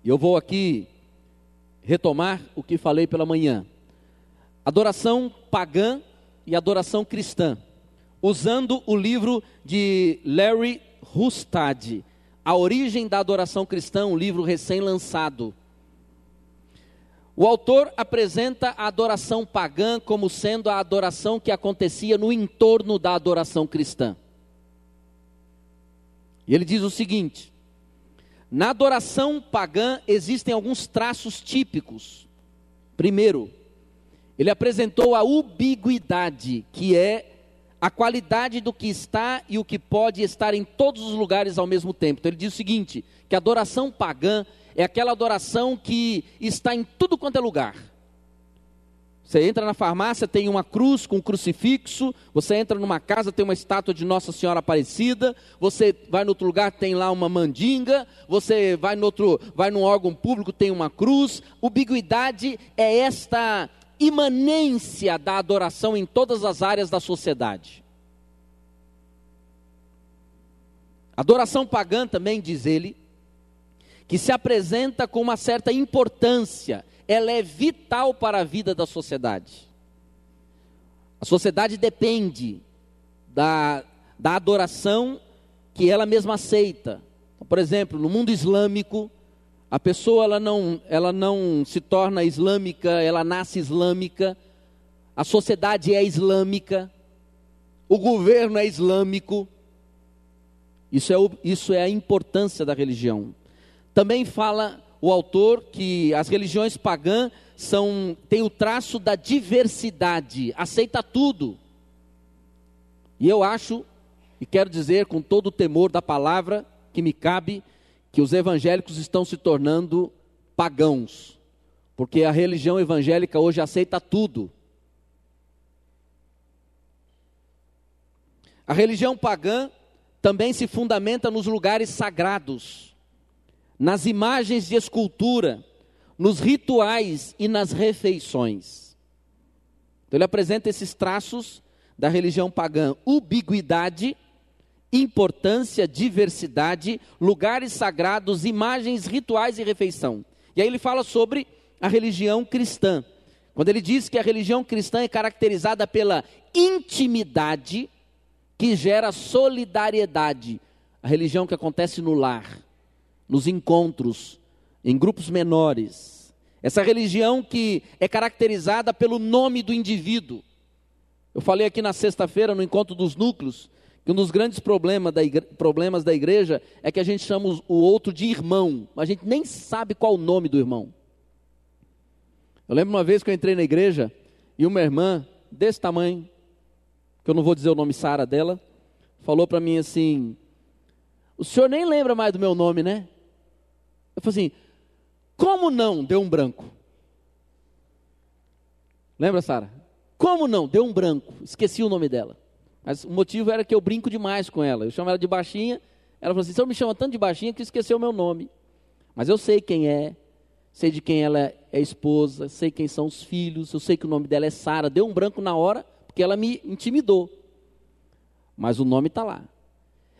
E eu vou aqui retomar o que falei pela manhã. Adoração pagã e adoração cristã. Usando o livro de Larry Hustad, A Origem da Adoração Cristã, um livro recém-lançado. O autor apresenta a adoração pagã como sendo a adoração que acontecia no entorno da adoração cristã. E ele diz o seguinte: na adoração pagã existem alguns traços típicos. Primeiro, ele apresentou a ubiguidade, que é a qualidade do que está e o que pode estar em todos os lugares ao mesmo tempo. Então ele diz o seguinte, que a adoração pagã é aquela adoração que está em tudo quanto é lugar. Você entra na farmácia, tem uma cruz com um crucifixo. Você entra numa casa, tem uma estátua de Nossa Senhora Aparecida. Você vai em outro lugar, tem lá uma mandinga. Você vai num órgão público, tem uma cruz. Ubiguidade é esta imanência da adoração em todas as áreas da sociedade. Adoração pagã também, diz ele, que se apresenta com uma certa importância. Ela é vital para a vida da sociedade. A sociedade depende da adoração que ela mesma aceita. Por exemplo, no mundo islâmico, a pessoa ela não se torna islâmica, ela nasce islâmica. A sociedade é islâmica. O governo é islâmico. Isso é a importância da religião. Também fala o autor que as religiões pagãs têm o traço da diversidade, aceita tudo. E eu acho, e quero dizer com todo o temor da palavra que me cabe, que os evangélicos estão se tornando pagãos, porque a religião evangélica hoje aceita tudo. A religião pagã também se fundamenta nos lugares sagrados, nas imagens de escultura, nos rituais e nas refeições. Então ele apresenta esses traços da religião pagã: ubiguidade, importância, diversidade, lugares sagrados, imagens, rituais e refeição. E aí ele fala sobre a religião cristã. Quando ele diz que a religião cristã é caracterizada pela intimidade que gera solidariedade. A religião que acontece no lar, nos encontros, em grupos menores. Essa religião que é caracterizada pelo nome do indivíduo. Eu falei aqui na sexta-feira, no encontro dos núcleos, que um dos grandes problemas da igreja é que a gente chama o outro de irmão, mas a gente nem sabe qual o nome do irmão. Eu lembro uma vez que eu entrei na igreja e uma irmã desse tamanho, que eu não vou dizer o nome Sara dela, falou para mim assim: o senhor nem lembra mais do meu nome, né? Eu falei assim: como não? Deu um branco. Lembra, Sara? Como não? Deu um branco. Esqueci o nome dela. Mas o motivo era que eu brinco demais com ela. Eu chamo ela de baixinha. Ela falou assim: o senhor me chama tanto de baixinha que esqueceu o meu nome. Mas eu sei quem é. Sei de quem ela é esposa. Sei quem são os filhos. Eu sei que o nome dela é Sara. Deu um branco na hora, porque ela me intimidou. Mas o nome está lá.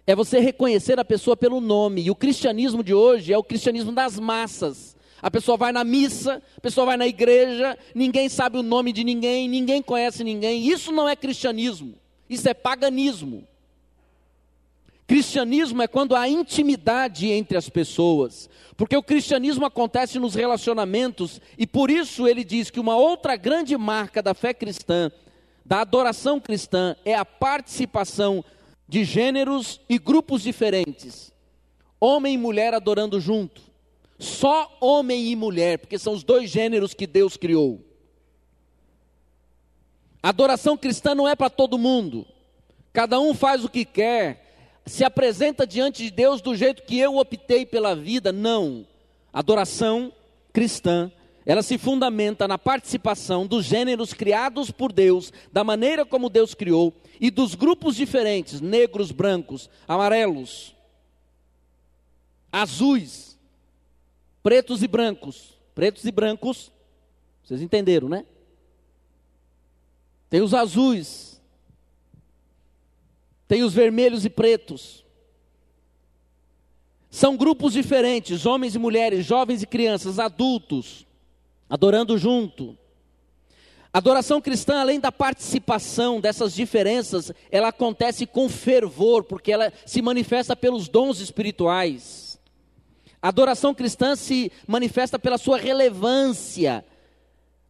É você reconhecer a pessoa pelo nome. E o cristianismo de hoje é o cristianismo das massas. A pessoa vai na missa, a pessoa vai na igreja, ninguém sabe o nome de ninguém, ninguém conhece ninguém. Isso não é cristianismo, isso é paganismo. Cristianismo é quando há intimidade entre as pessoas, porque o cristianismo acontece nos relacionamentos, e por isso ele diz que uma outra grande marca da fé cristã, da adoração cristã, é a participação de gêneros e grupos diferentes, homem e mulher adorando junto, só homem e mulher, porque são os dois gêneros que Deus criou. A adoração cristã não é para todo mundo, cada um faz o que quer, se apresenta diante de Deus do jeito que eu optei pela vida. Não, a adoração cristã, ela se fundamenta na participação dos gêneros criados por Deus, da maneira como Deus criou, e dos grupos diferentes, negros, brancos, amarelos, azuis, pretos e brancos. Pretos e brancos, vocês entenderam, né? Tem os azuis, tem os vermelhos e pretos. São grupos diferentes, homens e mulheres, jovens e crianças, adultos, adorando junto. A adoração cristã, além da participação dessas diferenças, ela acontece com fervor, porque ela se manifesta pelos dons espirituais. A adoração cristã se manifesta pela sua relevância,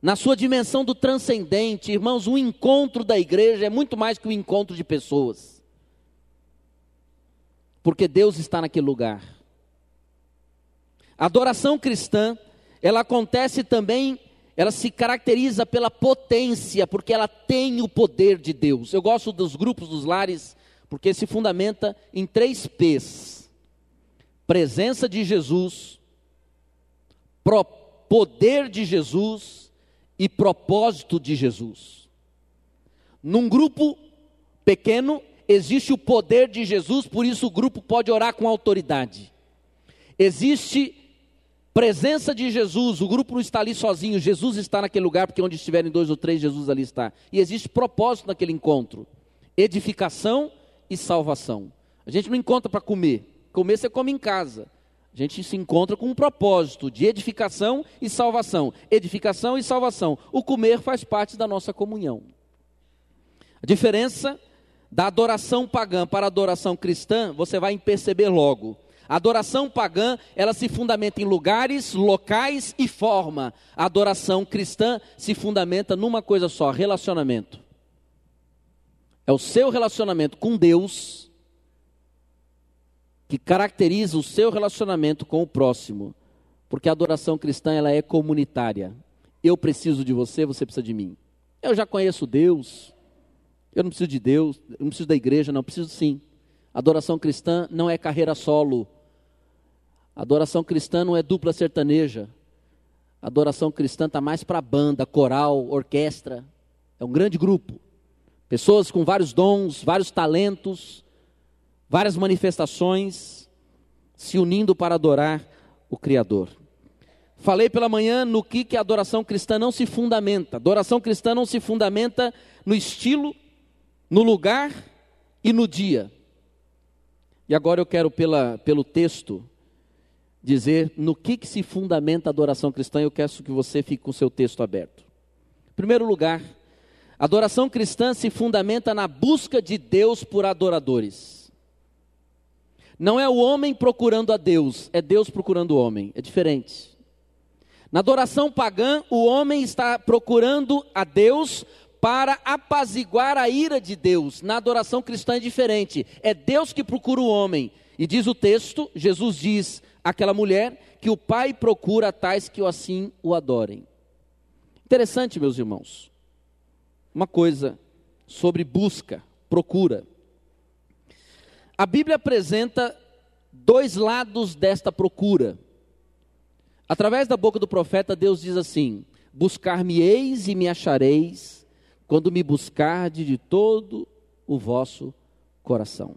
na sua dimensão do transcendente. Irmãos, o encontro da igreja é muito mais que o encontro de pessoas, porque Deus está naquele lugar. A adoração cristã, ela acontece também, ela se caracteriza pela potência, porque ela tem o poder de Deus. Eu gosto dos grupos dos lares, porque se fundamenta em 3 P's: presença de Jesus, poder de Jesus e propósito de Jesus. Num grupo pequeno, existe o poder de Jesus, por isso o grupo pode orar com autoridade. Existe presença de Jesus, o grupo não está ali sozinho, Jesus está naquele lugar, porque onde estiverem 2 ou 3, Jesus ali está. E existe propósito naquele encontro: edificação e salvação. A gente não encontra para comer você come em casa. A gente se encontra com um propósito de edificação e salvação. Edificação e salvação. O comer faz parte da nossa comunhão. A diferença da adoração pagã para a adoração cristã, você vai perceber logo. A adoração pagã, ela se fundamenta em lugares, locais e forma. A adoração cristã se fundamenta numa coisa só: relacionamento. É o seu relacionamento com Deus que caracteriza o seu relacionamento com o próximo. Porque a adoração cristã, ela é comunitária. Eu preciso de você, você precisa de mim. Eu já conheço Deus, eu não preciso de Deus, eu não preciso da igreja, não, preciso sim. A adoração cristã não é carreira solo. A adoração cristã não é dupla sertaneja. A adoração cristã está mais para banda, coral, orquestra. É um grande grupo. Pessoas com vários dons, vários talentos, várias manifestações, se unindo para adorar o Criador. Falei pela manhã no que a adoração cristã não se fundamenta. A adoração cristã não se fundamenta no estilo, no lugar e no dia. E agora eu quero, pelo texto, dizer no que se fundamenta a adoração cristã. Eu quero que você fique com o seu texto aberto. Em primeiro lugar, a adoração cristã se fundamenta na busca de Deus por adoradores. Não é o homem procurando a Deus, é Deus procurando o homem. É diferente. Na adoração pagã, o homem está procurando a Deus para apaziguar a ira de Deus. Na adoração cristã é diferente. É Deus que procura o homem. E diz o texto, Jesus diz àquela mulher, que o Pai procura tais que assim o adorem. Interessante, meus irmãos. Uma coisa sobre busca, procura. A Bíblia apresenta 2 lados desta procura. Através da boca do profeta, Deus diz assim: buscar-me-eis e me achareis, quando me buscardes de todo o vosso coração.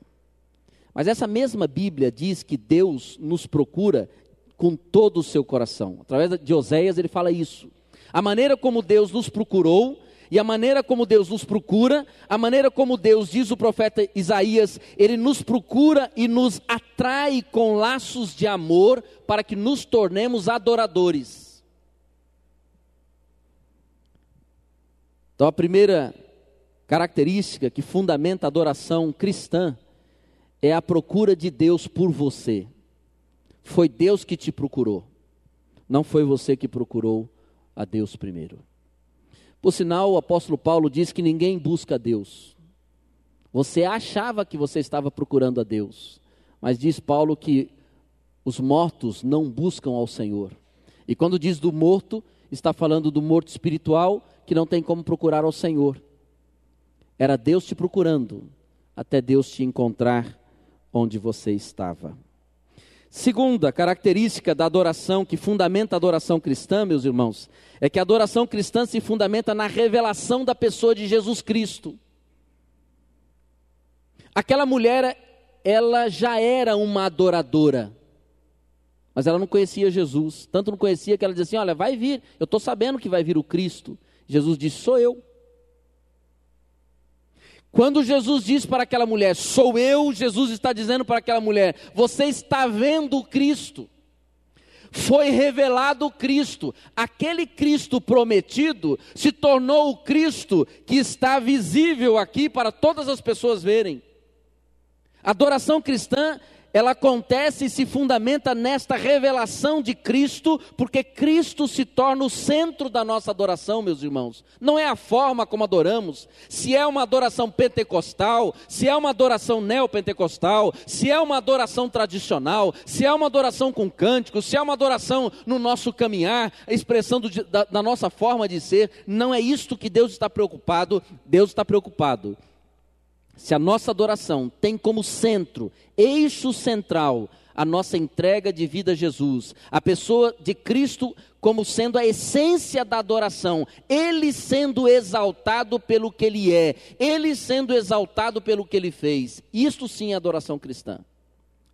Mas essa mesma Bíblia diz que Deus nos procura com todo o seu coração. Através de Oséias ele fala isso. A maneira como Deus nos procurou, e a maneira como Deus nos procura, a maneira como Deus, diz o profeta Isaías, Ele nos procura e nos atrai com laços de amor para que nos tornemos adoradores. Então a primeira característica que fundamenta a adoração cristã é a procura de Deus por você. Foi Deus que te procurou, não foi você que procurou a Deus primeiro. Por sinal, o apóstolo Paulo diz que ninguém busca a Deus. Você achava que você estava procurando a Deus, mas diz Paulo que os mortos não buscam ao Senhor. E quando diz do morto, está falando do morto espiritual, que não tem como procurar ao Senhor. Era Deus te procurando, até Deus te encontrar onde você estava. Segunda característica da adoração, que fundamenta a adoração cristã, meus irmãos, é que a adoração cristã se fundamenta na revelação da pessoa de Jesus Cristo. Aquela mulher, ela já era uma adoradora, mas ela não conhecia Jesus, tanto não conhecia que ela dizia assim: olha, vai vir, eu estou sabendo que vai vir o Cristo. Jesus disse: sou eu. Quando Jesus diz para aquela mulher, sou eu, Jesus está dizendo para aquela mulher, você está vendo o Cristo. Foi revelado o Cristo. Aquele Cristo prometido se tornou o Cristo que está visível aqui para todas as pessoas verem. A adoração cristã, ela acontece e se fundamenta nesta revelação de Cristo, porque Cristo se torna o centro da nossa adoração, meus irmãos. Não é a forma como adoramos, se é uma adoração pentecostal, se é uma adoração neopentecostal, se é uma adoração tradicional, se é uma adoração com cânticos, se é uma adoração no nosso caminhar, a expressão da nossa forma de ser. Não é isto que Deus está preocupado. Deus está preocupado se a nossa adoração tem como centro, eixo central, a nossa entrega de vida a Jesus, a pessoa de Cristo como sendo a essência da adoração, Ele sendo exaltado pelo que Ele é, Ele sendo exaltado pelo que Ele fez. Isto sim é adoração cristã.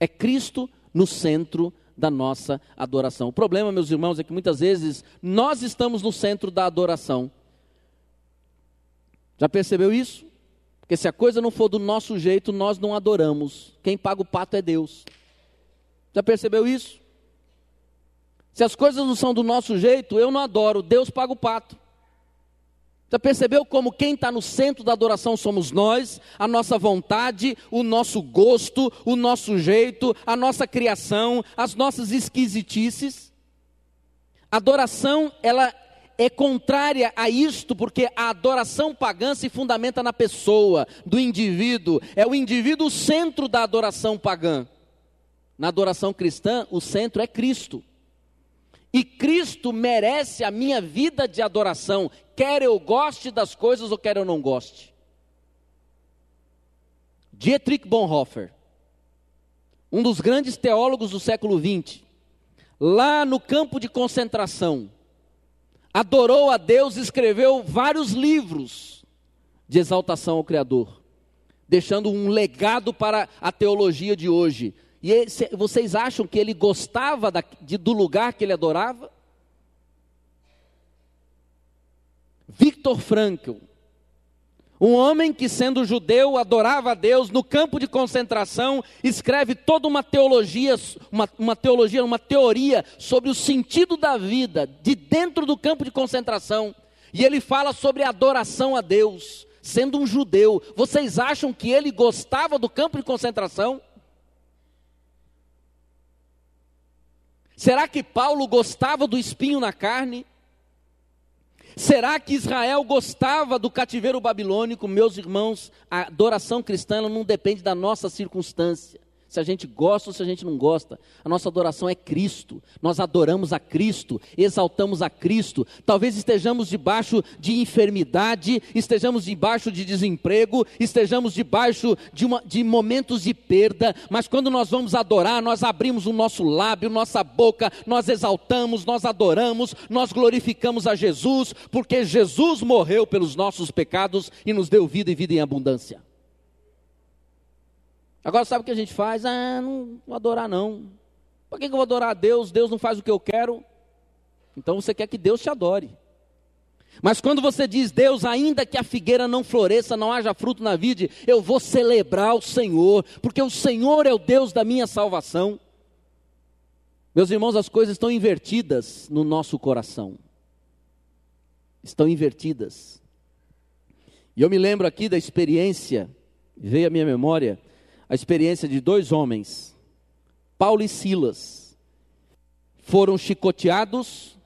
É Cristo no centro da nossa adoração. O problema, meus irmãos, é que muitas vezes nós estamos no centro da adoração. Já percebeu isso? Porque se a coisa não for do nosso jeito, nós não adoramos. Quem paga o pato é Deus. Já percebeu isso? Se as coisas não são do nosso jeito, eu não adoro, Deus paga o pato. Já percebeu como quem está no centro da adoração somos nós, a nossa vontade, o nosso gosto, o nosso jeito, a nossa criação, as nossas esquisitices? A adoração, ela é contrária a isto, porque a adoração pagã se fundamenta na pessoa, do indivíduo. É o indivíduo o centro da adoração pagã. Na adoração cristã, o centro é Cristo. E Cristo merece a minha vida de adoração, quer eu goste das coisas ou quer eu não goste. Dietrich Bonhoeffer, um dos grandes teólogos do século XX, lá no campo de concentração, adorou a Deus, escreveu vários livros de exaltação ao Criador, deixando um legado para a teologia de hoje. E vocês acham que ele gostava do lugar que ele adorava? Viktor Frankl, um homem que, sendo judeu, adorava a Deus, no campo de concentração, escreve toda uma teoria sobre o sentido da vida, de dentro do campo de concentração. E ele fala sobre a adoração a Deus, sendo um judeu. Vocês acham que ele gostava do campo de concentração? Será que Paulo gostava do espinho na carne? Será que Israel gostava do cativeiro babilônico? Meus irmãos, a adoração cristã ela não depende da nossa circunstância. Se a gente gosta ou se a gente não gosta. A nossa adoração é Cristo. Nós adoramos a Cristo, exaltamos a Cristo. Talvez estejamos debaixo de enfermidade, estejamos debaixo de desemprego, estejamos debaixo de momentos de perda. Mas quando nós vamos adorar, nós abrimos o nosso lábio, nossa boca, nós exaltamos, nós adoramos, nós glorificamos a Jesus, porque Jesus morreu pelos nossos pecados e nos deu vida e vida em abundância. Agora sabe o que a gente faz? Não vou adorar não. Para que eu vou adorar a Deus? Deus não faz o que eu quero. Então você quer que Deus te adore. Mas quando você diz, Deus, ainda que a figueira não floresça, não haja fruto na vide, eu vou celebrar o Senhor, porque o Senhor é o Deus da minha salvação. Meus irmãos, as coisas estão invertidas no nosso coração. Estão invertidas. E eu me lembro aqui da experiência, veio à minha memória, a experiência de dois homens, Paulo e Silas, foram chicoteados,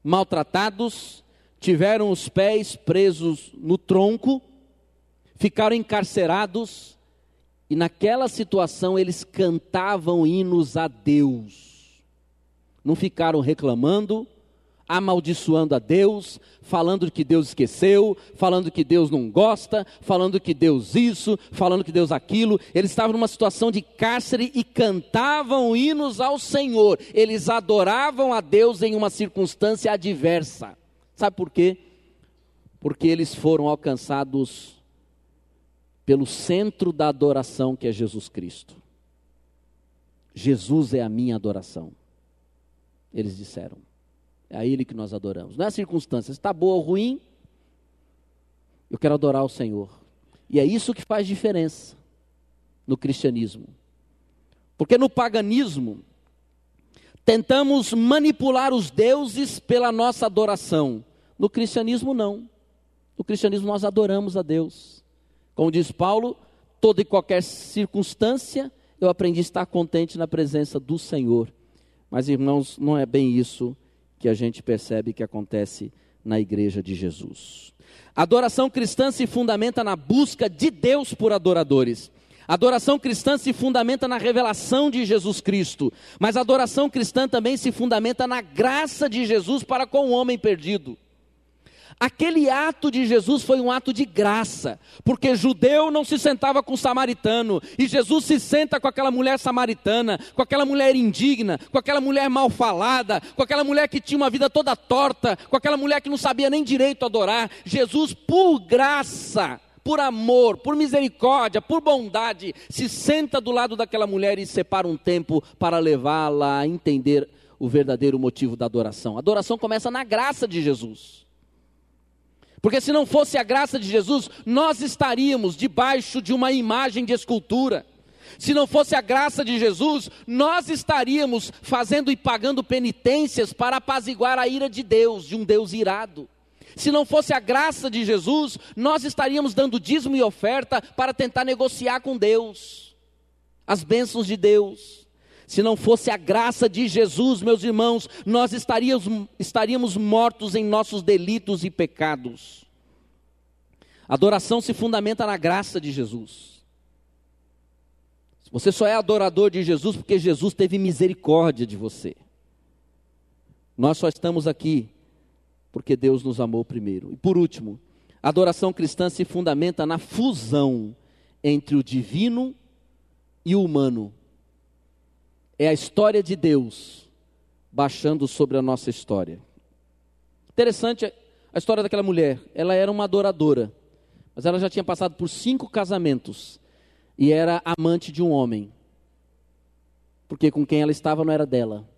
maltratados, tiveram os pés presos no tronco, ficaram encarcerados, e naquela situação eles cantavam hinos a Deus, não ficaram reclamando, amaldiçoando a Deus, falando que Deus esqueceu, falando que Deus não gosta, falando que Deus isso, falando que Deus aquilo. Eles estavam numa situação de cárcere e cantavam hinos ao Senhor. Eles adoravam a Deus em uma circunstância adversa. Sabe por quê? Porque eles foram alcançados pelo centro da adoração, que é Jesus Cristo. Jesus é a minha adoração. Eles disseram. É a Ele que nós adoramos. Não é a circunstância, se está boa ou ruim, eu quero adorar o Senhor. E é isso que faz diferença no cristianismo. Porque no paganismo, tentamos manipular os deuses pela nossa adoração. No cristianismo não. No cristianismo nós adoramos a Deus. Como diz Paulo, toda e qualquer circunstância, eu aprendi a estar contente na presença do Senhor. Mas, irmãos, não é bem isso que a gente percebe que acontece na igreja de Jesus. A adoração cristã se fundamenta na busca de Deus por adoradores. A adoração cristã se fundamenta na revelação de Jesus Cristo. Mas a adoração cristã também se fundamenta na graça de Jesus para com o homem perdido. Aquele ato de Jesus foi um ato de graça, porque judeu não se sentava com samaritano, e Jesus se senta com aquela mulher samaritana, com aquela mulher indigna, com aquela mulher mal falada, com aquela mulher que tinha uma vida toda torta, com aquela mulher que não sabia nem direito adorar. Jesus, por graça, por amor, por misericórdia, por bondade, se senta do lado daquela mulher e separa um tempo para levá-la a entender o verdadeiro motivo da adoração. A adoração começa na graça de Jesus. Porque se não fosse a graça de Jesus, nós estaríamos debaixo de uma imagem de escultura. Se não fosse a graça de Jesus, nós estaríamos fazendo e pagando penitências para apaziguar a ira de Deus, de um Deus irado. Se não fosse a graça de Jesus, nós estaríamos dando dízimo e oferta para tentar negociar com Deus as bênçãos de Deus. Se não fosse a graça de Jesus, meus irmãos, nós estaríamos mortos em nossos delitos e pecados. A adoração se fundamenta na graça de Jesus. Você só é adorador de Jesus porque Jesus teve misericórdia de você. Nós só estamos aqui porque Deus nos amou primeiro. E por último, a adoração cristã se fundamenta na fusão entre o divino e o humano. É a história de Deus baixando sobre a nossa história. Interessante a história daquela mulher. Ela era uma adoradora, mas ela já tinha passado por 5 casamentos e era amante de um homem, porque com quem ela estava não era dela.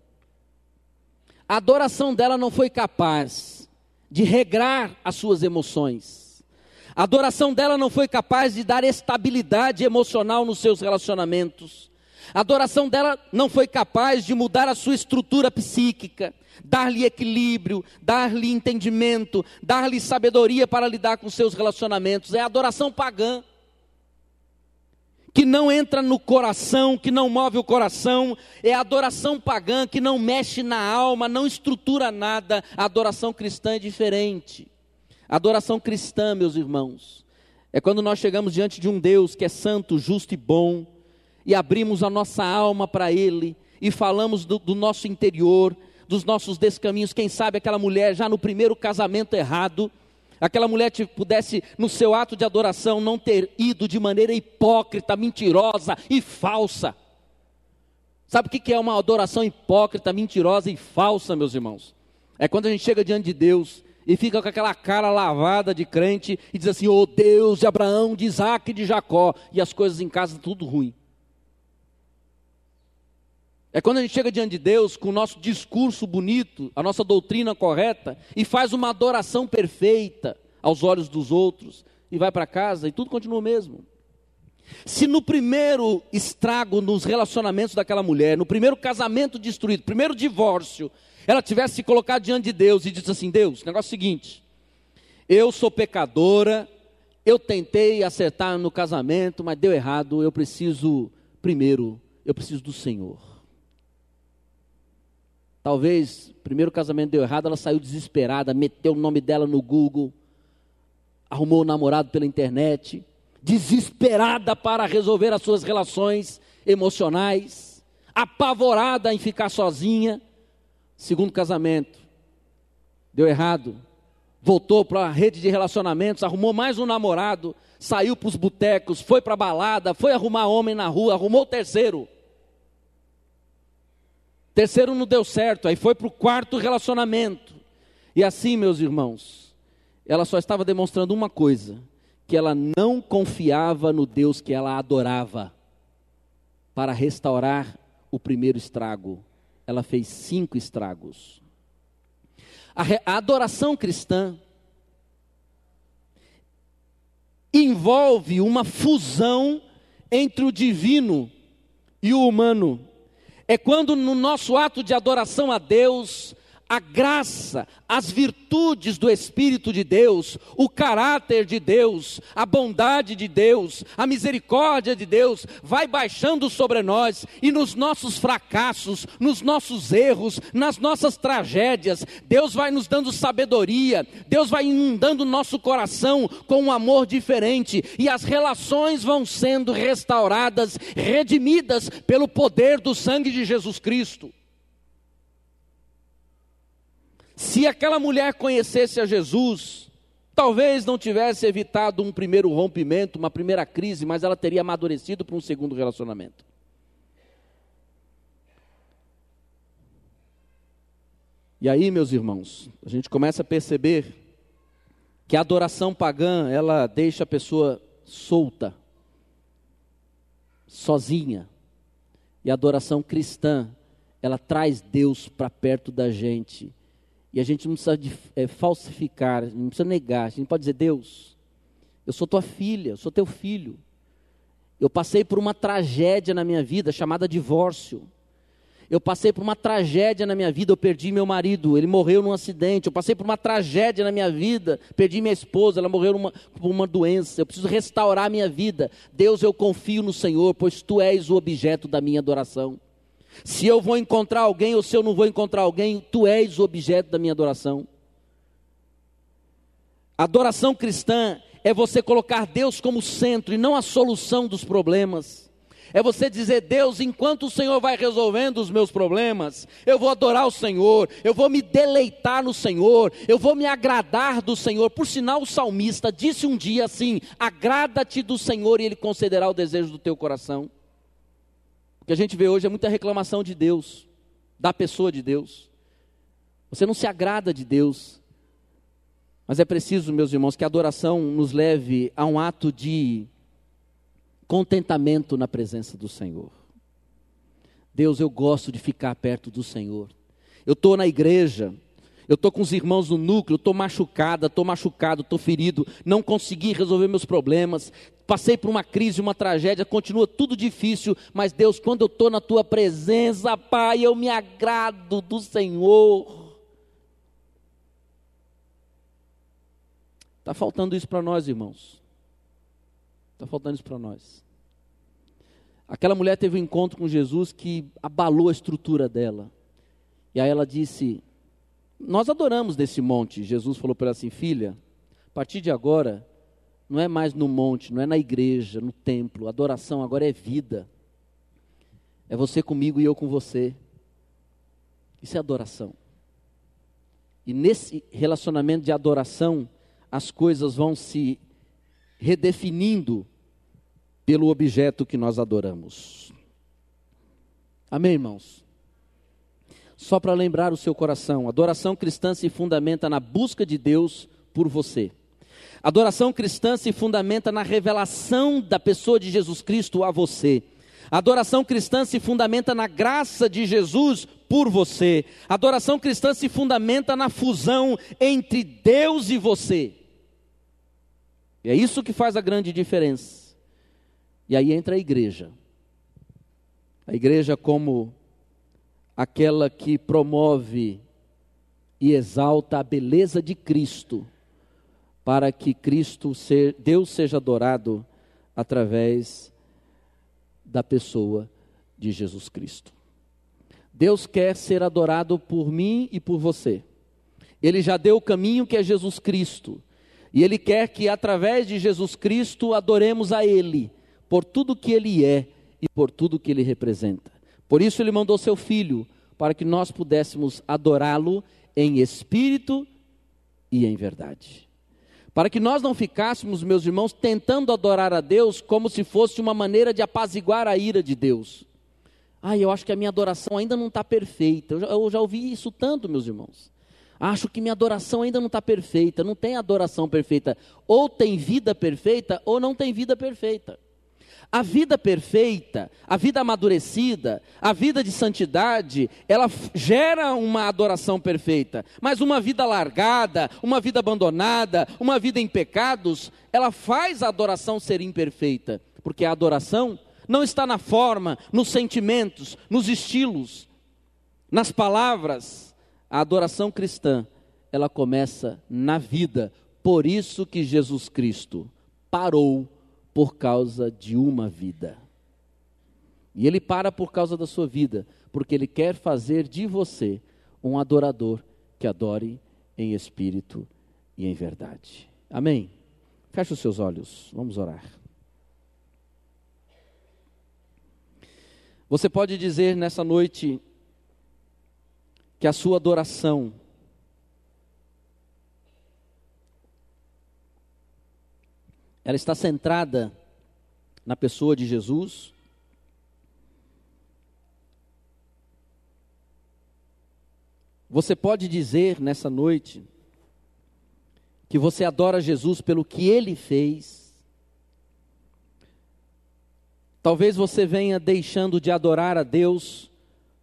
A adoração dela não foi capaz de regrar as suas emoções. A adoração dela não foi capaz de dar estabilidade emocional nos seus relacionamentos. A adoração dela não foi capaz de mudar a sua estrutura psíquica, dar-lhe equilíbrio, dar-lhe entendimento, dar-lhe sabedoria para lidar com seus relacionamentos. É a adoração pagã, que não entra no coração, que não move o coração. É a adoração pagã que não mexe na alma, não estrutura nada. A adoração cristã é diferente. A adoração cristã, meus irmãos, é quando nós chegamos diante de um Deus que é santo, justo e bom, e abrimos a nossa alma para Ele, e falamos do nosso interior, dos nossos descaminhos. Quem sabe aquela mulher já no primeiro casamento errado, aquela mulher pudesse no seu ato de adoração não ter ido de maneira hipócrita, mentirosa e falsa. Sabe o que é uma adoração hipócrita, mentirosa e falsa, meus irmãos? É quando a gente chega diante de Deus e fica com aquela cara lavada de crente e diz assim: "Ô Deus de Abraão, de Isaac e de Jacó", e as coisas em casa tudo ruim. É quando a gente chega diante de Deus com o nosso discurso bonito, a nossa doutrina correta, e faz uma adoração perfeita aos olhos dos outros, e vai para casa e tudo continua o mesmo. Se no primeiro estrago nos relacionamentos daquela mulher, no primeiro casamento destruído, primeiro divórcio, ela tivesse se colocado diante de Deus e disse assim: "Deus, o negócio é o seguinte, eu sou pecadora, eu tentei acertar no casamento, mas deu errado, eu preciso do Senhor." Talvez, primeiro casamento deu errado, ela saiu desesperada, meteu o nome dela no Google, arrumou um namorado pela internet, desesperada para resolver as suas relações emocionais, apavorada em ficar sozinha. Segundo casamento, deu errado, voltou para a rede de relacionamentos, arrumou mais um namorado, saiu para os botecos, foi para a balada, foi arrumar homem na rua, arrumou o terceiro não deu certo, aí foi para o 4º relacionamento, e assim, meus irmãos, ela só estava demonstrando uma coisa, que ela não confiava no Deus que ela adorava, para restaurar o primeiro estrago. Ela fez 5 estragos. A adoração cristã envolve uma fusão entre o divino e o humano. É quando no nosso ato de adoração a Deus, a graça, as virtudes do Espírito de Deus, o caráter de Deus, a bondade de Deus, a misericórdia de Deus, vai baixando sobre nós, e nos nossos fracassos, nos nossos erros, nas nossas tragédias, Deus vai nos dando sabedoria, Deus vai inundando o nosso coração com um amor diferente, e as relações vão sendo restauradas, redimidas pelo poder do sangue de Jesus Cristo. Se aquela mulher conhecesse a Jesus, talvez não tivesse evitado um primeiro rompimento, uma primeira crise, mas ela teria amadurecido para um segundo relacionamento. E aí, meus irmãos, a gente começa a perceber que a adoração pagã, ela deixa a pessoa solta, sozinha. E a adoração cristã, ela traz Deus para perto da gente. E a gente não precisa falsificar, não precisa negar. A gente pode dizer: Deus, eu sou tua filha, eu sou teu filho. Eu passei por uma tragédia na minha vida chamada divórcio. Eu passei por uma tragédia na minha vida, eu perdi meu marido, ele morreu num acidente. Eu passei por uma tragédia na minha vida, perdi minha esposa, ela morreu por uma doença. Eu preciso restaurar a minha vida. Deus, eu confio no Senhor, pois tu és o objeto da minha adoração. Se eu vou encontrar alguém ou se eu não vou encontrar alguém, tu és o objeto da minha adoração. A adoração cristã é você colocar Deus como centro e não a solução dos problemas. É você dizer: Deus, enquanto o Senhor vai resolvendo os meus problemas, eu vou adorar o Senhor, eu vou me deleitar no Senhor, eu vou me agradar do Senhor. Por sinal, o salmista disse um dia assim: agrada-te do Senhor e Ele concederá o desejo do teu coração. O que a gente vê hoje é muita reclamação de Deus, da pessoa de Deus. Você não se agrada de Deus. Mas é preciso, meus irmãos, que a adoração nos leve a um ato de contentamento na presença do Senhor. Deus, eu gosto de ficar perto do Senhor. Eu estou na igreja, eu estou com os irmãos no núcleo, estou machucado, estou ferido, não consegui resolver meus problemas, passei por uma crise, uma tragédia, continua tudo difícil, mas Deus, quando eu estou na tua presença, Pai, eu me agrado do Senhor. Está faltando isso para nós, irmãos. Está faltando isso para nós. Aquela mulher teve um encontro com Jesus que abalou a estrutura dela. E aí ela disse: nós adoramos nesse monte. Jesus falou para ela assim: filha, a partir de agora, não é mais no monte, não é na igreja, no templo. A adoração agora é vida. É você comigo e eu com você. Isso é adoração. E nesse relacionamento de adoração, as coisas vão se redefinindo pelo objeto que nós adoramos. Amém, irmãos? Só para lembrar o seu coração, a adoração cristã se fundamenta na busca de Deus por você. A adoração cristã se fundamenta na revelação da pessoa de Jesus Cristo a você. A adoração cristã se fundamenta na graça de Jesus por você. A adoração cristã se fundamenta na fusão entre Deus e você. E é isso que faz a grande diferença. E aí entra a igreja. A igreja como aquela que promove e exalta a beleza de Cristo, para que Deus seja adorado através da pessoa de Jesus Cristo. Deus quer ser adorado por mim e por você. Ele já deu o caminho que é Jesus Cristo. E Ele quer que através de Jesus Cristo adoremos a Ele, por tudo que Ele é e por tudo que Ele representa. Por isso Ele mandou seu Filho, para que nós pudéssemos adorá-lo em espírito e em verdade. Para que nós não ficássemos, meus irmãos, tentando adorar a Deus como se fosse uma maneira de apaziguar a ira de Deus. Eu acho que a minha adoração ainda não está perfeita. Eu já ouvi isso tanto, meus irmãos. Acho que minha adoração ainda não está perfeita. Não tem adoração perfeita. Ou tem vida perfeita, ou não tem vida perfeita. A vida perfeita, a vida amadurecida, a vida de santidade, ela gera uma adoração perfeita. Mas uma vida largada, uma vida abandonada, uma vida em pecados, ela faz a adoração ser imperfeita. Porque a adoração não está na forma, nos sentimentos, nos estilos, nas palavras. A adoração cristã, ela começa na vida. Por isso que Jesus Cristo parou por causa de uma vida. E Ele para por causa da sua vida, porque Ele quer fazer de você um adorador que adore em espírito e em verdade. Amém? Feche os seus olhos, vamos orar. Você pode dizer nessa noite que a sua adoração ela está centrada na pessoa de Jesus. Você pode dizer nessa noite que você adora Jesus pelo que Ele fez. Talvez você venha deixando de adorar a Deus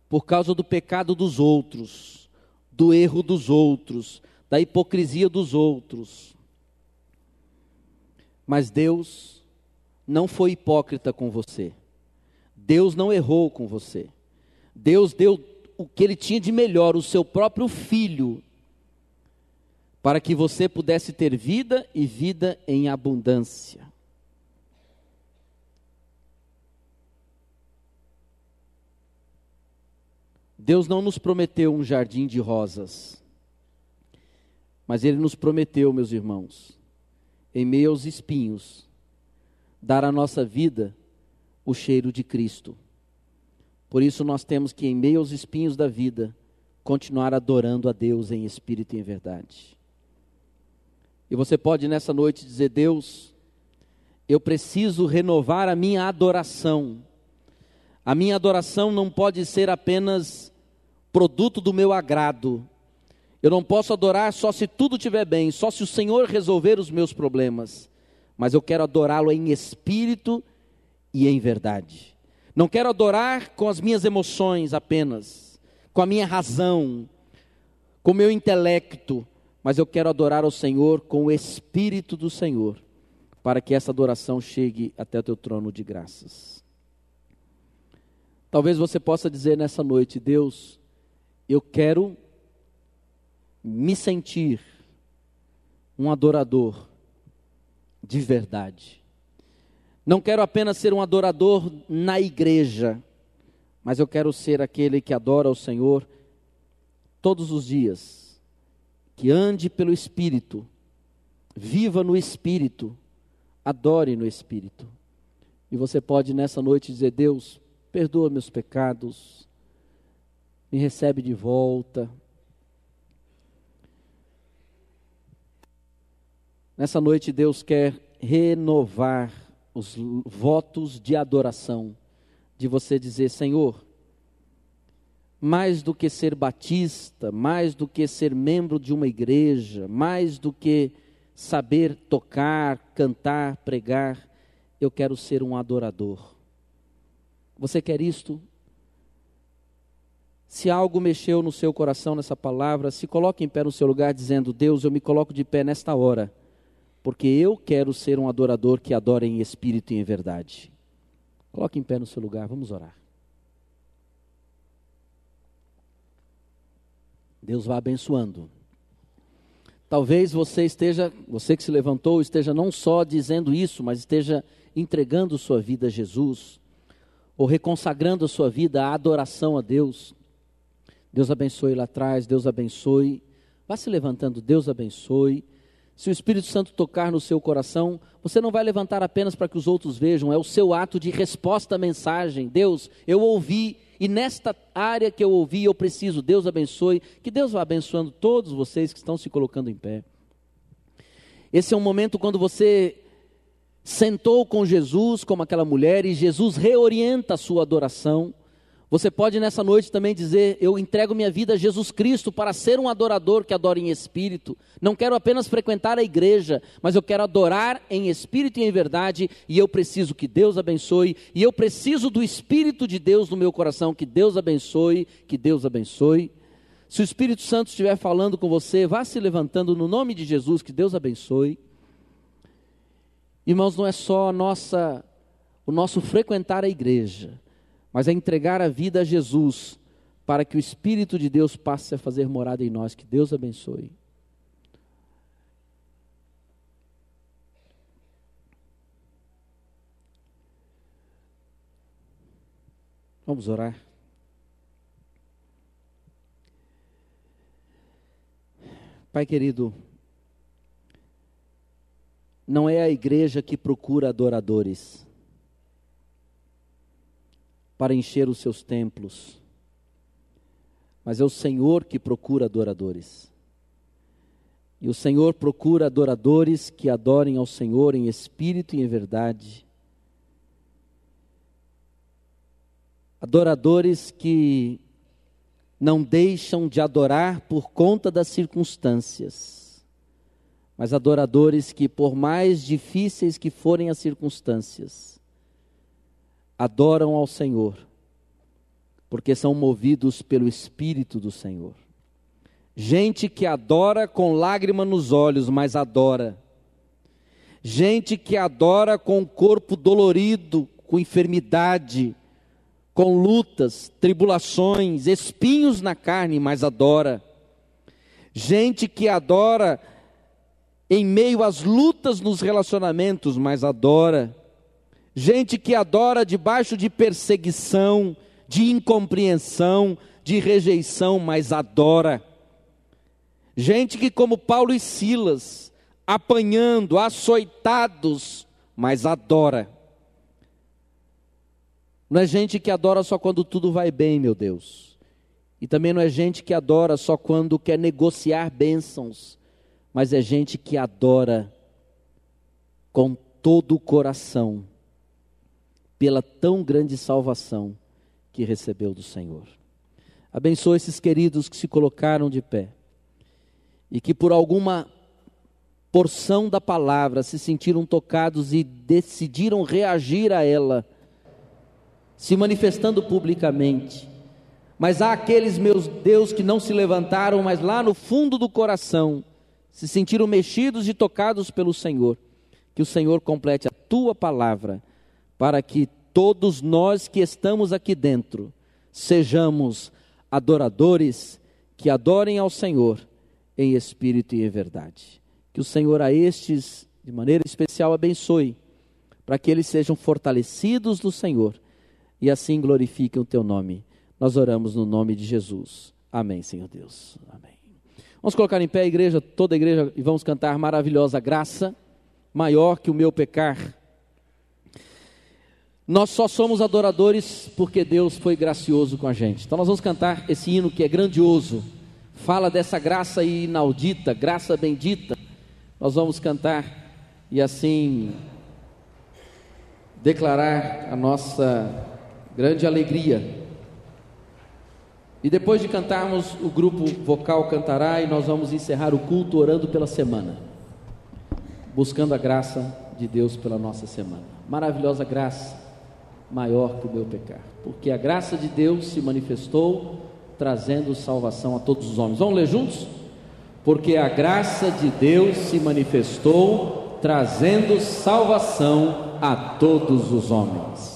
por causa do pecado dos outros, do erro dos outros, da hipocrisia dos outros. Mas Deus não foi hipócrita com você. Deus não errou com você. Deus deu o que Ele tinha de melhor, o seu próprio Filho, para que você pudesse ter vida e vida em abundância. Deus não nos prometeu um jardim de rosas, mas Ele nos prometeu, meus irmãos, em meio aos espinhos, dar à nossa vida o cheiro de Cristo. Por isso nós temos que, em meio aos espinhos da vida, continuar adorando a Deus em espírito e em verdade. E você pode nessa noite dizer: Deus, eu preciso renovar a minha adoração. A minha adoração não pode ser apenas produto do meu agrado. Eu não posso adorar só se tudo estiver bem, só se o Senhor resolver os meus problemas. Mas eu quero adorá-lo em espírito e em verdade. Não quero adorar com as minhas emoções apenas, com a minha razão, com o meu intelecto, mas eu quero adorar ao Senhor com o Espírito do Senhor, para que essa adoração chegue até o teu trono de graças. Talvez você possa dizer nessa noite: Deus, eu quero me sentir um adorador de verdade. Não quero apenas ser um adorador na igreja, mas eu quero ser aquele que adora o Senhor todos os dias, que ande pelo Espírito, viva no Espírito, adore no Espírito. E você pode nessa noite dizer: Deus, perdoa meus pecados, me recebe de volta. Nessa noite Deus quer renovar os votos de adoração, de você dizer: Senhor, mais do que ser batista, mais do que ser membro de uma igreja, mais do que saber tocar, cantar, pregar, eu quero ser um adorador. Você quer isto? Se algo mexeu no seu coração nessa palavra, se coloque em pé no seu lugar dizendo: Deus, eu me coloco de pé nesta hora, porque eu quero ser um adorador que adora em espírito e em verdade. Coloque em pé no seu lugar, vamos orar. Deus vai abençoando. Talvez você que se levantou, esteja não só dizendo isso, mas esteja entregando sua vida a Jesus, ou reconsagrando a sua vida à adoração a Deus. Deus abençoe lá atrás, Deus abençoe. Vá se levantando, Deus abençoe. Se o Espírito Santo tocar no seu coração, você não vai levantar apenas para que os outros vejam, é o seu ato de resposta à mensagem. Deus, eu ouvi, e nesta área que eu ouvi, eu preciso. Deus abençoe, que Deus vá abençoando todos vocês que estão se colocando em pé. Esse é um momento quando você sentou com Jesus, como aquela mulher, e Jesus reorienta a sua adoração. Você pode nessa noite também dizer: eu entrego minha vida a Jesus Cristo para ser um adorador que adora em espírito. Não quero apenas frequentar a igreja, mas eu quero adorar em espírito e em verdade, e eu preciso que Deus abençoe, e eu preciso do Espírito de Deus no meu coração. Que Deus abençoe, que Deus abençoe. Se o Espírito Santo estiver falando com você, vá se levantando no nome de Jesus, que Deus abençoe. Irmãos, não é só o nosso frequentar a igreja, mas é entregar a vida a Jesus, para que o Espírito de Deus passe a fazer morada em nós. Que Deus abençoe. Vamos orar. Pai querido, não é a igreja que procura adoradores para encher os seus templos, mas é o Senhor que procura adoradores. E o Senhor procura adoradores que adorem ao Senhor em espírito e em verdade. Adoradores que não deixam de adorar por conta das circunstâncias, mas adoradores que, por mais difíceis que forem as circunstâncias, adoram ao Senhor, porque são movidos pelo Espírito do Senhor. Gente que adora com lágrima nos olhos, mas adora. Gente que adora com o corpo dolorido, com enfermidade, com lutas, tribulações, espinhos na carne, mas adora. Gente que adora em meio às lutas nos relacionamentos, mas adora. Gente que adora debaixo de perseguição, de incompreensão, de rejeição, mas adora. Gente que, como Paulo e Silas, apanhando, açoitados, mas adora. Não é gente que adora só quando tudo vai bem, meu Deus. E também não é gente que adora só quando quer negociar bênçãos, mas é gente que adora com todo o coração, pela tão grande salvação que recebeu do Senhor. Abençoa esses queridos que se colocaram de pé, e que por alguma porção da palavra se sentiram tocados e decidiram reagir a ela, se manifestando publicamente. Mas há aqueles, meus Deus, que não se levantaram, mas lá no fundo do coração se sentiram mexidos e tocados pelo Senhor. Que o Senhor complete a tua palavra, para que todos nós que estamos aqui dentro sejamos adoradores que adorem ao Senhor em espírito e em verdade. Que o Senhor a estes, de maneira especial, abençoe, para que eles sejam fortalecidos do Senhor e assim glorifiquem o teu nome. Nós oramos no nome de Jesus. Amém, Senhor Deus. Amém. Vamos colocar em pé a igreja, toda a igreja, e vamos cantar Maravilhosa Graça, maior que o meu pecar. Nós só somos adoradores porque Deus foi gracioso com a gente. Então nós vamos cantar esse hino que é grandioso, fala dessa graça inaudita, graça bendita. Nós vamos cantar e assim declarar a nossa grande alegria. E depois de cantarmos, o grupo vocal cantará e nós vamos encerrar o culto orando pela semana, buscando a graça de Deus pela nossa semana. Maravilhosa graça, maior que o meu pecar, porque a graça de Deus se manifestou, trazendo salvação a todos os homens. Vamos ler juntos? Porque a graça de Deus se manifestou, trazendo salvação a todos os homens.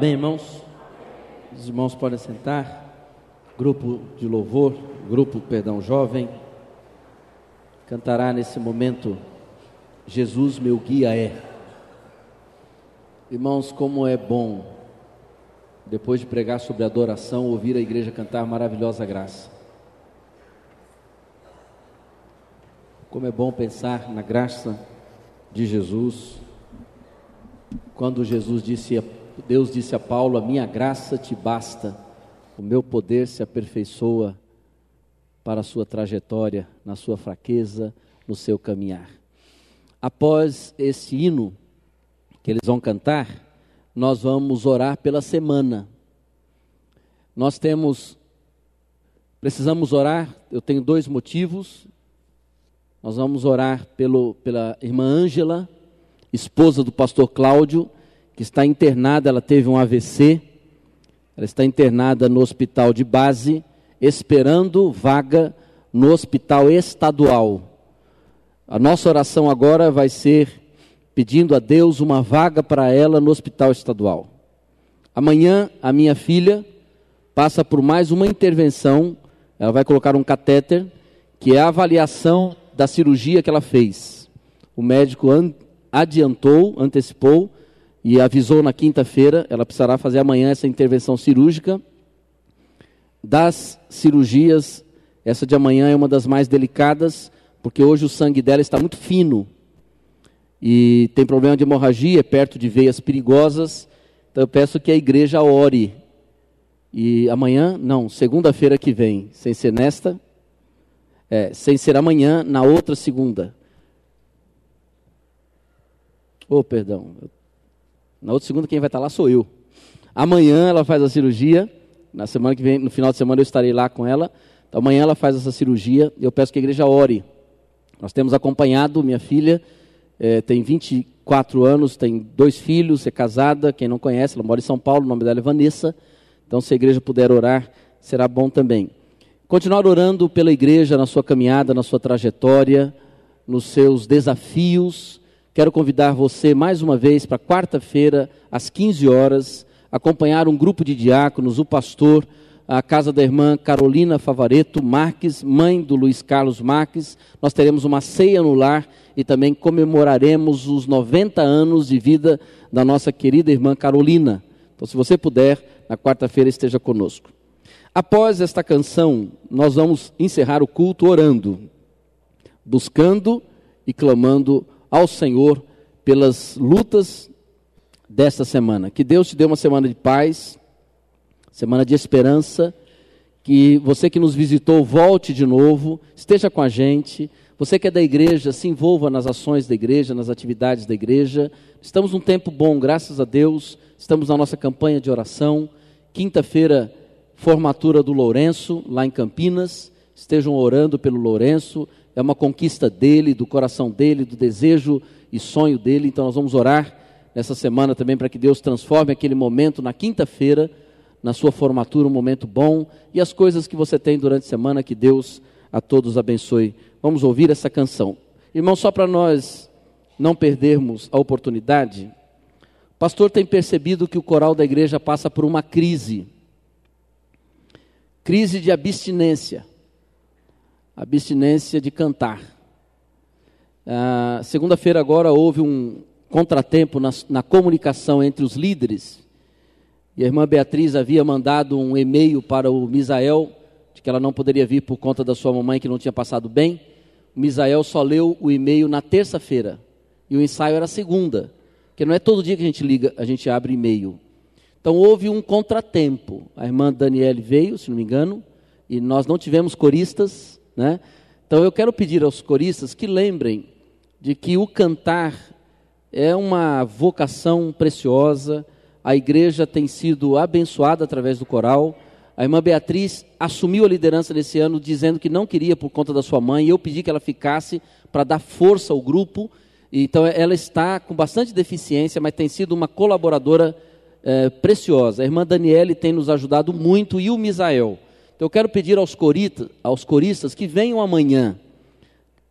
Amém, irmãos? Os irmãos podem sentar. Grupo de louvor, jovem, cantará nesse momento Jesus meu guia é. Irmãos, como é bom, depois de pregar sobre adoração, ouvir a igreja cantar Maravilhosa Graça. Como é bom pensar na graça de Jesus. Quando Deus disse a Paulo: a minha graça te basta, o meu poder se aperfeiçoa para a sua trajetória, na sua fraqueza, no seu caminhar. Após esse hino que eles vão cantar, nós vamos orar pela semana. Precisamos orar, eu tenho 2 motivos. Nós vamos orar pela irmã Ângela, esposa do pastor Cláudio, que está internada, ela teve um AVC, ela está internada no hospital de base, esperando vaga no hospital estadual. A nossa oração agora vai ser pedindo a Deus uma vaga para ela no hospital estadual. Amanhã a minha filha passa por mais uma intervenção, ela vai colocar um catéter, que é a avaliação da cirurgia que ela fez. O médico antecipou e avisou na quinta-feira, ela precisará fazer amanhã essa intervenção cirúrgica. Das cirurgias, essa de amanhã é uma das mais delicadas, porque hoje o sangue dela está muito fino e tem problema de hemorragia, perto de veias perigosas. Então eu peço que a igreja ore. E amanhã, não, segunda-feira que vem, sem ser amanhã, na outra segunda. Na outra segunda quem vai estar lá sou eu. Amanhã ela faz a cirurgia, na semana que vem, no final de semana eu estarei lá com ela. Então amanhã ela faz essa cirurgia e eu peço que a igreja ore. Nós temos acompanhado, minha filha tem 24 anos, tem 2 filhos, é casada, quem não conhece, ela mora em São Paulo, o nome dela é Vanessa. Então se a igreja puder orar, será bom também. Continuar orando pela igreja na sua caminhada, na sua trajetória, nos seus desafios. Quero convidar você mais uma vez para quarta-feira, às 15 horas, acompanhar um grupo de diáconos, o pastor, a casa da irmã Carolina Favareto Marques, mãe do Luiz Carlos Marques. Nós teremos uma ceia no lar e também comemoraremos os 90 anos de vida da nossa querida irmã Carolina. Então, se você puder, na quarta-feira esteja conosco. Após esta canção, nós vamos encerrar o culto orando, buscando e clamando ao Senhor pelas lutas desta semana. Que Deus te dê uma semana de paz, semana de esperança, que você que nos visitou volte de novo, esteja com a gente. Você que é da igreja, se envolva nas ações da igreja, nas atividades da igreja. Estamos num tempo bom, graças a Deus, estamos na nossa campanha de oração. Quinta-feira, formatura do Lourenço, lá em Campinas. Estejam orando pelo Lourenço, é uma conquista dele, do coração dele, do desejo e sonho dele. Então nós vamos orar nessa semana também para que Deus transforme aquele momento na quinta-feira, na sua formatura, um momento bom, e as coisas que você tem durante a semana, que Deus a todos abençoe. Vamos ouvir essa canção. Irmão, só para nós não perdermos a oportunidade, o pastor tem percebido que o coral da igreja passa por uma crise de abstinência de cantar. Segunda-feira agora houve um contratempo na comunicação entre os líderes, e a irmã Beatriz havia mandado um e-mail para o Misael, de que ela não poderia vir por conta da sua mamãe que não tinha passado bem. O Misael só leu o e-mail na terça-feira, e o ensaio era segunda, porque não é todo dia que a gente abre e-mail. Então houve um contratempo. A irmã Daniele veio, se não me engano, e nós não tivemos coristas, né? Então eu quero pedir aos coristas que lembrem de que o cantar é uma vocação preciosa. A igreja tem sido abençoada através do coral. A irmã Beatriz assumiu a liderança desse ano, dizendo que não queria por conta da sua mãe, e eu pedi que ela ficasse para dar força ao grupo. Então ela está com bastante deficiência, mas tem sido uma colaboradora preciosa. A irmã Daniele tem nos ajudado muito, e o Misael. Então eu quero pedir aos coristas que venham amanhã,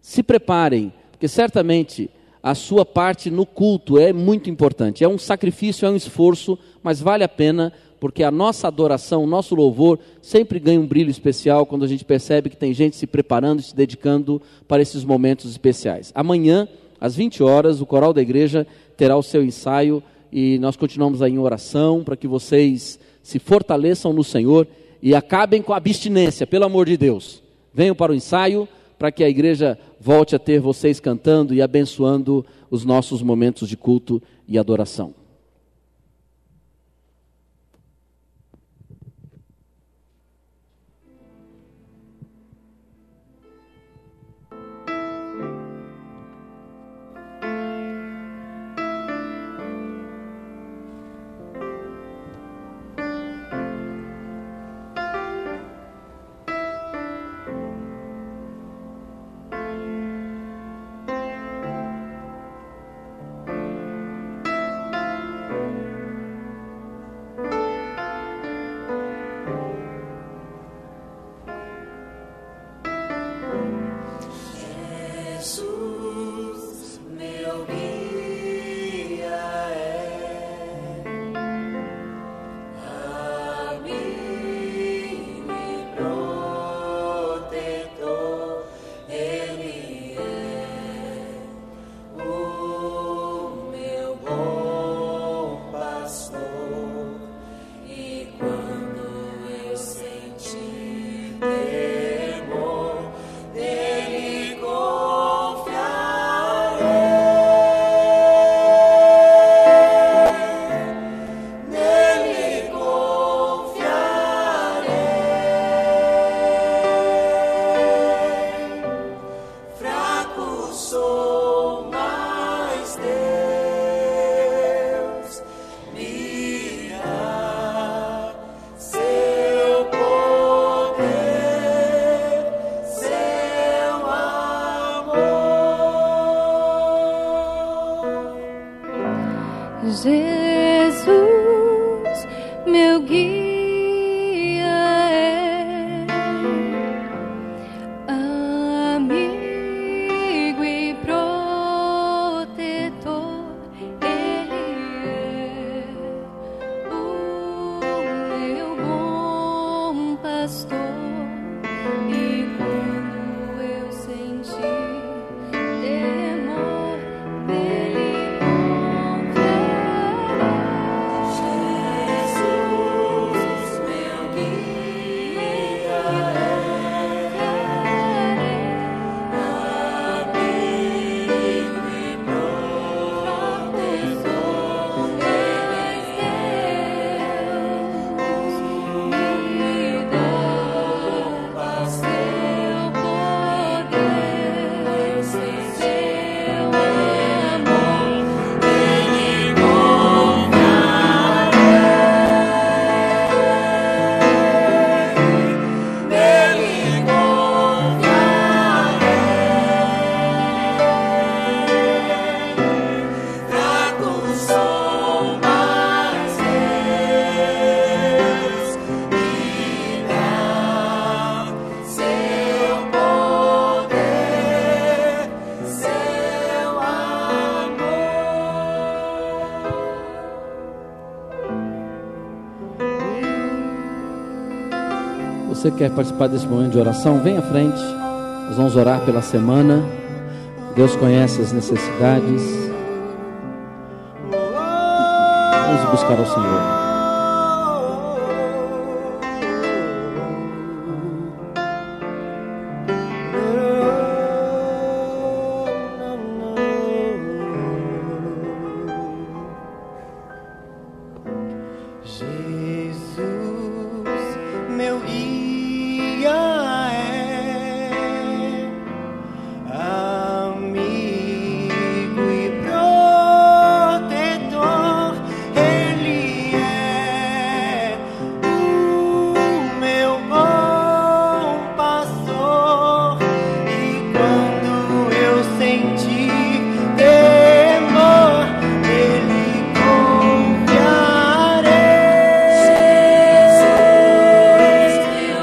se preparem, porque certamente a sua parte no culto é muito importante. É um sacrifício, é um esforço, mas vale a pena, porque a nossa adoração, o nosso louvor sempre ganha um brilho especial quando a gente percebe que tem gente se preparando, se dedicando para esses momentos especiais. Amanhã, às 20 horas, o coral da igreja terá o seu ensaio e nós continuamos aí em oração para que vocês se fortaleçam no Senhor e acabem com a abstinência, pelo amor de Deus. Venham para o ensaio para que a igreja volte a ter vocês cantando e abençoando os nossos momentos de culto e adoração. Jesus, meu guia é, amigo e protetor, Ele é o meu bom pastor. E quando eu sentir temor, Ele Jesus, meu guia amigo e protetor, Deus me dá paz, seu poder, seu amor, Ele Você quer participar desse momento de oração? Vem à frente. Nós vamos orar pela semana. Deus conhece as necessidades. Vamos buscar ao Senhor. Jesus, meu guia é, amigo e protetor, Ele é o meu bom pastor. E quando eu sentir temor, Ele confiarei. Jesus, meu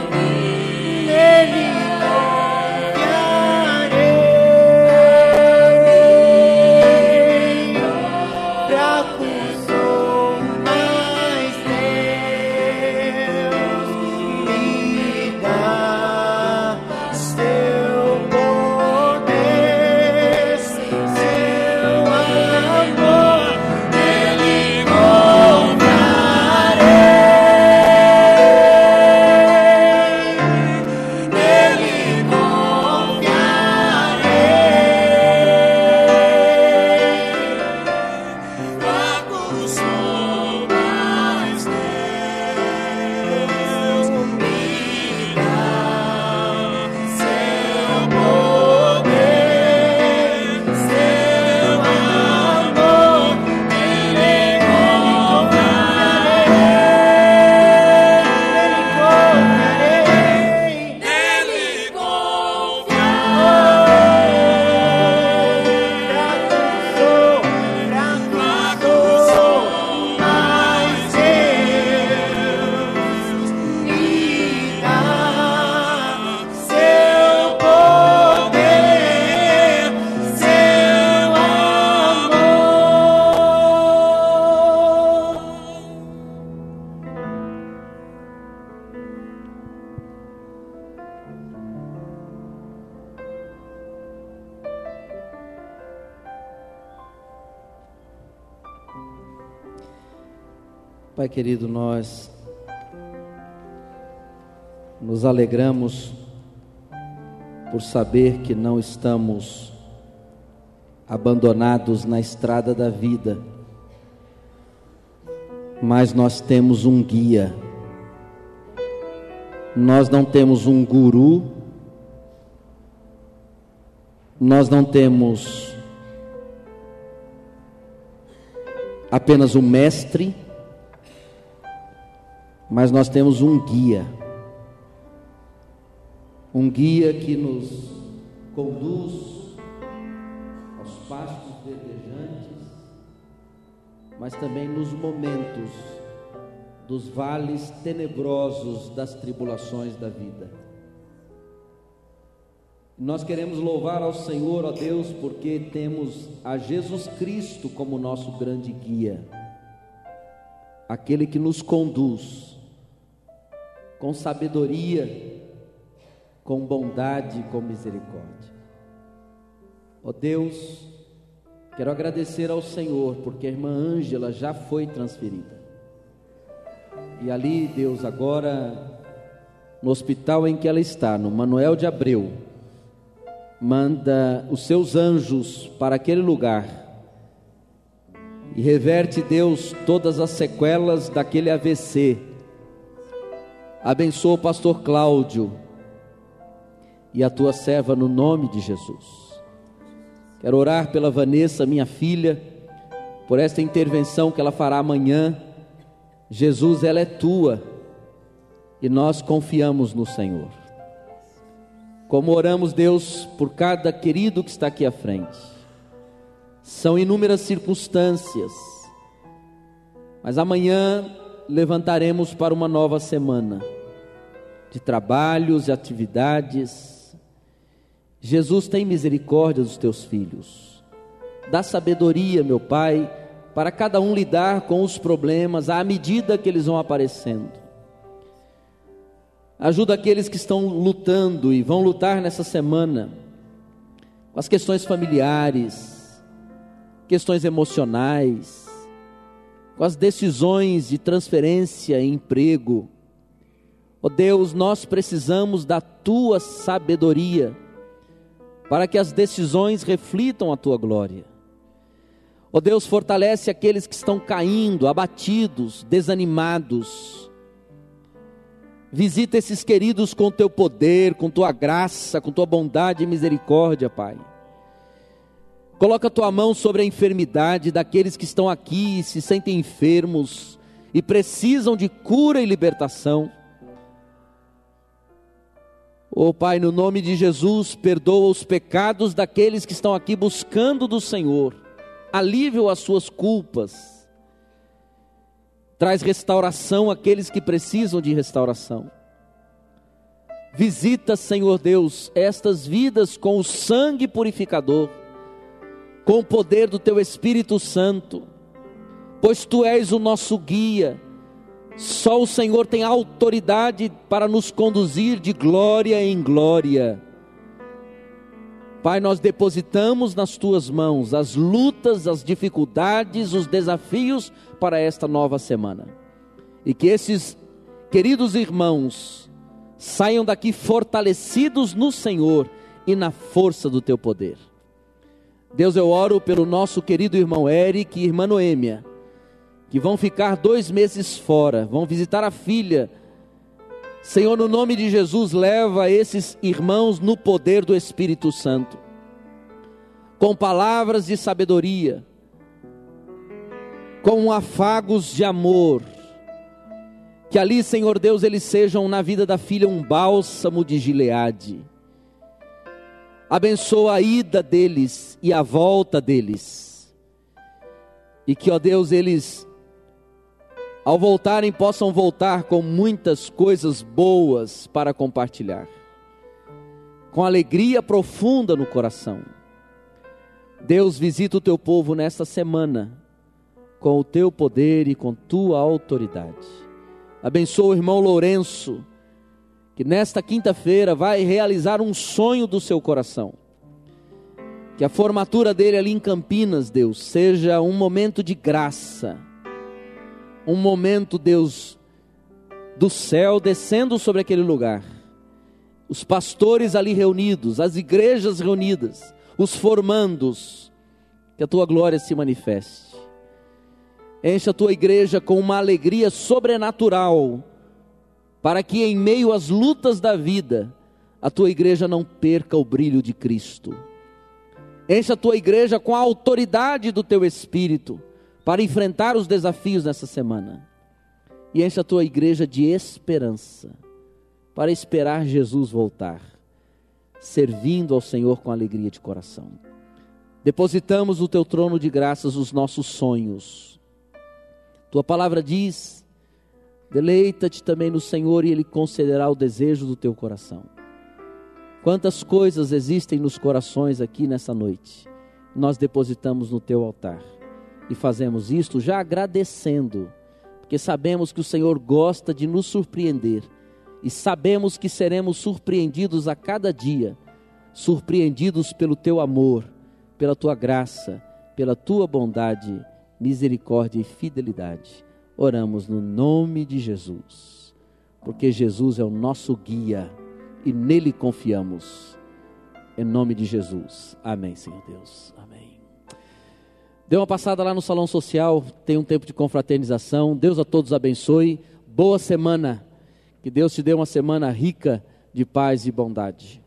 Pai querido, nós nos alegramos por saber que não estamos abandonados na estrada da vida, mas nós temos um guia. Nós não temos um guru, nós não temos apenas um mestre, mas nós temos um guia que nos conduz aos pastos verdejantes, mas também nos momentos dos vales tenebrosos das tribulações da vida. Nós queremos louvar ao Senhor, ó Deus, porque temos a Jesus Cristo como nosso grande guia, aquele que nos conduz com sabedoria, com bondade e com misericórdia. Ó Deus, quero agradecer ao Senhor, porque a irmã Ângela já foi transferida. E ali, Deus, agora, no hospital em que ela está, no Manuel de Abreu, manda os seus anjos para aquele lugar e reverte, Deus, todas as sequelas daquele AVC. Abençoa o pastor Cláudio e a tua serva no nome de Jesus. Quero orar pela Vanessa, minha filha, por esta intervenção que ela fará amanhã. Jesus, ela é tua e nós confiamos no Senhor. Como oramos, Deus, por cada querido que está aqui à frente. São inúmeras circunstâncias, mas amanhã levantaremos para uma nova semana de trabalhos e atividades. Jesus, tem misericórdia dos teus filhos. Dá sabedoria, meu Pai, para cada um lidar com os problemas à medida que eles vão aparecendo. Ajuda aqueles que estão lutando e vão lutar nessa semana com as questões familiares, questões emocionais, com as decisões de transferência e emprego. Ó Deus, nós precisamos da tua sabedoria para que as decisões reflitam a tua glória. Ó Deus, fortalece aqueles que estão caindo, abatidos, desanimados. Visita esses queridos com teu poder, com tua graça, com tua bondade e misericórdia, Pai. Coloca a tua mão sobre a enfermidade daqueles que estão aqui e se sentem enfermos e precisam de cura e libertação. Ó Pai, no nome de Jesus, perdoa os pecados daqueles que estão aqui buscando do Senhor. Alívio as suas culpas. Traz restauração àqueles que precisam de restauração. Visita, Senhor Deus, estas vidas com o sangue purificador, com o poder do teu Espírito Santo, pois tu és o nosso guia. Só o Senhor tem autoridade para nos conduzir de glória em glória. Pai, nós depositamos nas tuas mãos as lutas, as dificuldades, os desafios para esta nova semana. E que esses queridos irmãos saiam daqui fortalecidos no Senhor e na força do teu poder. Deus, eu oro pelo nosso querido irmão Eric e irmã Noêmia, que vão ficar 2 meses fora, vão visitar a filha. Senhor, no nome de Jesus, leva esses irmãos no poder do Espírito Santo, com palavras de sabedoria, com afagos de amor, que ali, Senhor Deus, eles sejam na vida da filha um bálsamo de Gileade. Abençoa a ida deles e a volta deles, e que, ó Deus, eles, ao voltarem, possam voltar com muitas coisas boas para compartilhar, com alegria profunda no coração. Deus, visita o teu povo nesta semana, com o teu poder e com tua autoridade. Abençoa o irmão Lourenço, que nesta quinta-feira vai realizar um sonho do seu coração. Que a formatura dele ali em Campinas, Deus, seja um momento de graça, um momento, Deus, do céu descendo sobre aquele lugar. Os pastores ali reunidos, as igrejas reunidas, os formandos, que a tua glória se manifeste. Enche a tua igreja com uma alegria sobrenatural, para que em meio às lutas da vida, a tua igreja não perca o brilho de Cristo. Enche a tua igreja com a autoridade do teu Espírito, para enfrentar os desafios nessa semana. E enche a tua igreja de esperança, para esperar Jesus voltar, servindo ao Senhor com alegria de coração. Depositamos no teu trono de graças os nossos sonhos. Tua palavra diz: deleita-te também no Senhor e Ele concederá o desejo do teu coração. Quantas coisas existem nos corações aqui nessa noite, nós depositamos no teu altar. E fazemos isto já agradecendo, porque sabemos que o Senhor gosta de nos surpreender. E sabemos que seremos surpreendidos a cada dia, surpreendidos pelo teu amor, pela tua graça, pela tua bondade, misericórdia e fidelidade. Oramos no nome de Jesus, porque Jesus é o nosso guia e nele confiamos. Em nome de Jesus. Amém, Senhor Deus. Amém. Dê uma passada lá no salão social, tem um tempo de confraternização. Deus a todos abençoe. Boa semana. Que Deus te dê uma semana rica de paz e bondade.